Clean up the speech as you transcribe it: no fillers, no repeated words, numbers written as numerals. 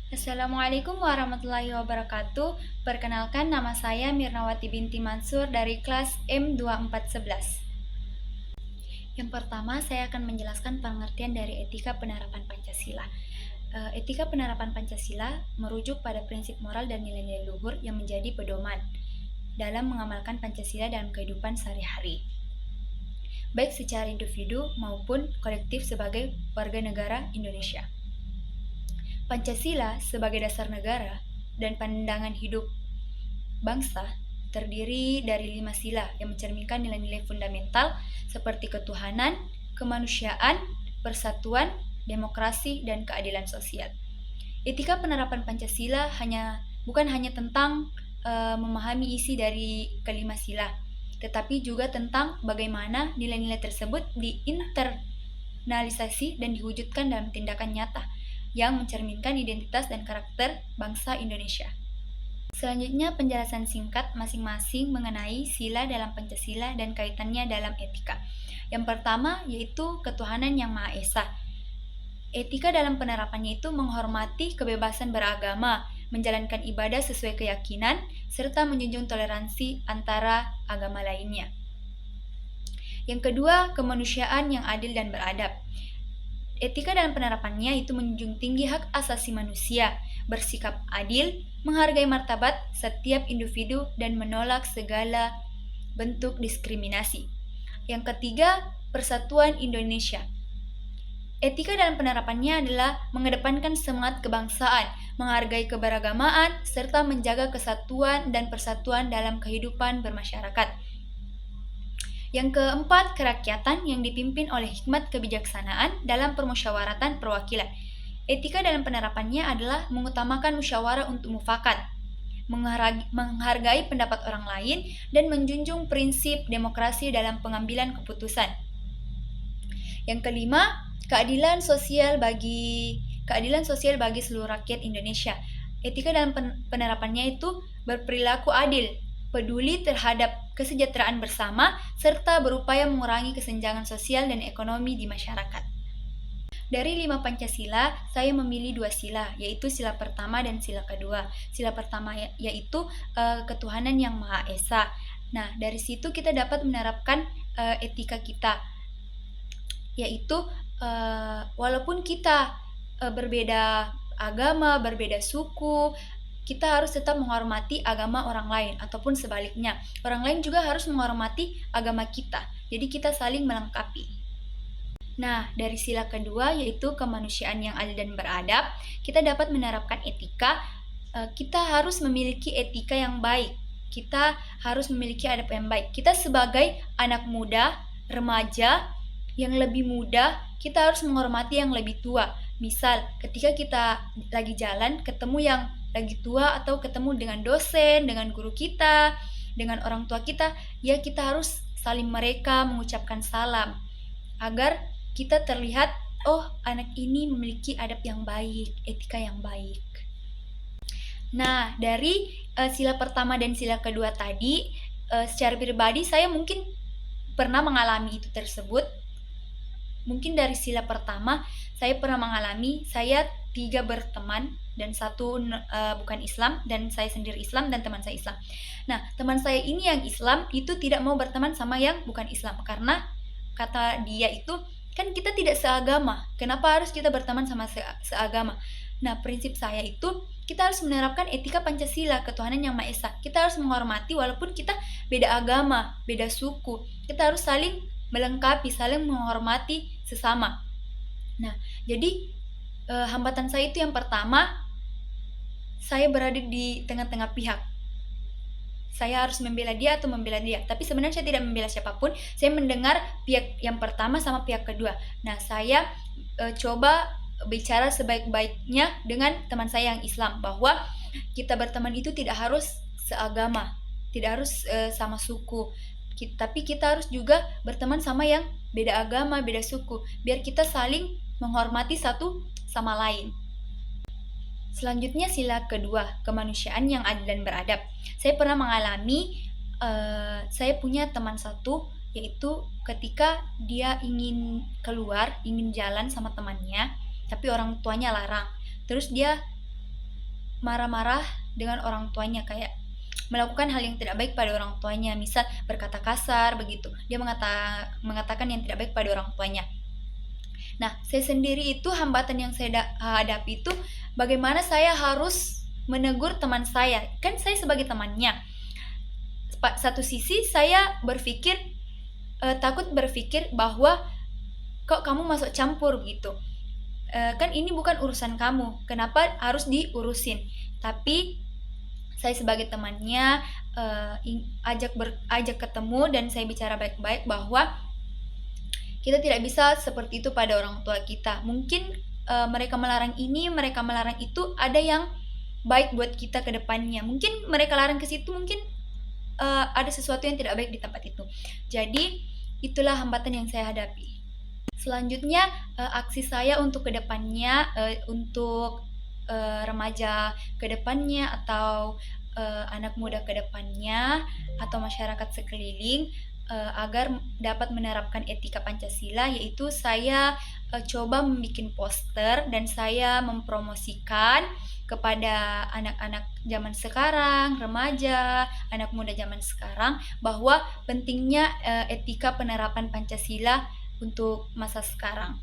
Assalamualaikum warahmatullahi wabarakatuh. Perkenalkan, nama saya Mirnawati binti Mansur dari kelas M2411. Yang pertama, saya akan menjelaskan pengertian dari etika penerapan Pancasila. Etika penerapan Pancasila merujuk pada prinsip moral dan nilai-nilai luhur yang menjadi pedoman dalam mengamalkan Pancasila dalam kehidupan sehari-hari, baik secara individu maupun kolektif sebagai warga negara Indonesia. Pancasila sebagai dasar negara dan pandangan hidup bangsa terdiri dari 5 sila yang mencerminkan nilai-nilai fundamental seperti ketuhanan, kemanusiaan, persatuan, demokrasi, dan keadilan sosial. Etika penerapan Pancasila bukan hanya tentang memahami isi dari kelima sila, tetapi juga tentang bagaimana nilai-nilai tersebut diinternalisasi dan diwujudkan dalam tindakan nyata yang mencerminkan identitas dan karakter bangsa Indonesia. Selanjutnya, penjelasan singkat masing-masing mengenai sila dalam Pancasila dan kaitannya dalam etika. Yang pertama yaitu ketuhanan yang Maha Esa. Etika dalam penerapannya itu menghormati kebebasan beragama, menjalankan ibadah sesuai keyakinan, serta menjunjung toleransi antara agama lainnya. Yang kedua, kemanusiaan yang adil dan beradab. Etika dalam penerapannya itu menjunjung tinggi hak asasi manusia, bersikap adil, menghargai martabat setiap individu, dan menolak segala bentuk diskriminasi. Yang ketiga, persatuan Indonesia. Etika dalam penerapannya adalah mengedepankan semangat kebangsaan, menghargai keberagamaan, serta menjaga kesatuan dan persatuan dalam kehidupan bermasyarakat. Yang keempat, kerakyatan yang dipimpin oleh hikmat kebijaksanaan dalam permusyawaratan perwakilan. Etika dalam penerapannya adalah mengutamakan musyawarah untuk mufakat, menghargai pendapat orang lain, dan menjunjung prinsip demokrasi dalam pengambilan keputusan. Yang kelima, keadilan sosial bagi seluruh rakyat Indonesia. Etika dalam penerapannya itu berperilaku adil, peduli terhadap kesejahteraan bersama, serta berupaya mengurangi kesenjangan sosial dan ekonomi di masyarakat. Dari 5 Pancasila, saya memilih 2 sila, yaitu sila pertama dan sila kedua. Sila pertama yaitu ketuhanan yang Maha Esa. Nah, dari situ kita dapat menerapkan etika kita, yaitu walaupun kita berbeda agama, berbeda suku, kita harus tetap menghormati agama orang lain, ataupun sebaliknya, orang lain juga harus menghormati agama kita. Jadi kita saling melengkapi. Nah, dari sila kedua yaitu kemanusiaan yang adil dan beradab, kita dapat menerapkan etika. Kita harus memiliki etika yang baik. Kita harus memiliki adab yang baik. Kita sebagai anak muda, remaja yang lebih muda, kita harus menghormati yang lebih tua. Misal, ketika kita lagi jalan ketemu yang lagi tua, atau ketemu dengan dosen, dengan guru kita, dengan orang tua kita, ya kita harus saling mereka mengucapkan salam agar kita terlihat, oh, anak ini memiliki adab yang baik, etika yang baik. Nah, dari sila pertama dan sila kedua tadi, secara pribadi saya mungkin pernah mengalami itu tersebut. Mungkin dari sila pertama saya pernah mengalami, saya 3 berteman dan 1 bukan Islam, dan saya sendiri Islam dan teman saya Islam. Nah, teman saya ini yang Islam itu tidak mau berteman sama yang bukan Islam, karena kata dia itu, kan kita tidak seagama, kenapa harus kita berteman sama seagama? Nah, prinsip saya itu kita harus menerapkan etika Pancasila, ketuhanan yang Maha Esa. Kita harus menghormati walaupun kita beda agama, beda suku. Kita harus saling melengkapi, saling menghormati sesama. Nah, jadi hambatan saya itu yang pertama, saya berada di tengah-tengah pihak. Saya harus membela dia atau membela dia, tapi sebenarnya saya tidak membela siapapun. Saya mendengar pihak yang pertama sama pihak kedua. Nah, saya coba bicara sebaik-baiknya dengan teman saya yang Islam, bahwa kita berteman itu tidak harus seagama, tidak harus sama suku, tapi kita harus juga berteman sama yang beda agama, beda suku, biar kita saling menghormati satu sama lain. Selanjutnya sila kedua, kemanusiaan yang adil dan beradab. Saya pernah mengalami, saya punya teman satu, yaitu ketika dia ingin keluar, ingin jalan sama temannya, tapi orang tuanya larang. Terus dia marah-marah dengan orang tuanya, kayak melakukan hal yang tidak baik pada orang tuanya, misal berkata kasar begitu. Dia mengatakan yang tidak baik pada orang tuanya. Nah, saya sendiri itu hambatan yang saya hadapi itu bagaimana saya harus menegur teman saya. Kan saya sebagai temannya. Satu sisi saya berpikir takut berpikir bahwa kok kamu masuk campur gitu. Kan ini bukan urusan kamu, kenapa harus diurusin? Tapi saya sebagai temannya ajak ketemu dan saya bicara baik-baik bahwa kita tidak bisa seperti itu pada orang tua kita. Mungkin mereka melarang ini, mereka melarang itu, ada yang baik buat kita ke depannya. Mungkin mereka larang ke situ, mungkin ada sesuatu yang tidak baik di tempat itu. Jadi itulah hambatan yang saya hadapi. Selanjutnya aksi saya untuk kedepannya, untuk remaja kedepannya atau anak muda kedepannya atau masyarakat sekeliling agar dapat menerapkan etika Pancasila, yaitu saya coba membuat poster dan saya mempromosikan kepada anak-anak zaman sekarang, remaja, anak muda zaman sekarang, bahwa pentingnya etika penerapan Pancasila untuk masa sekarang.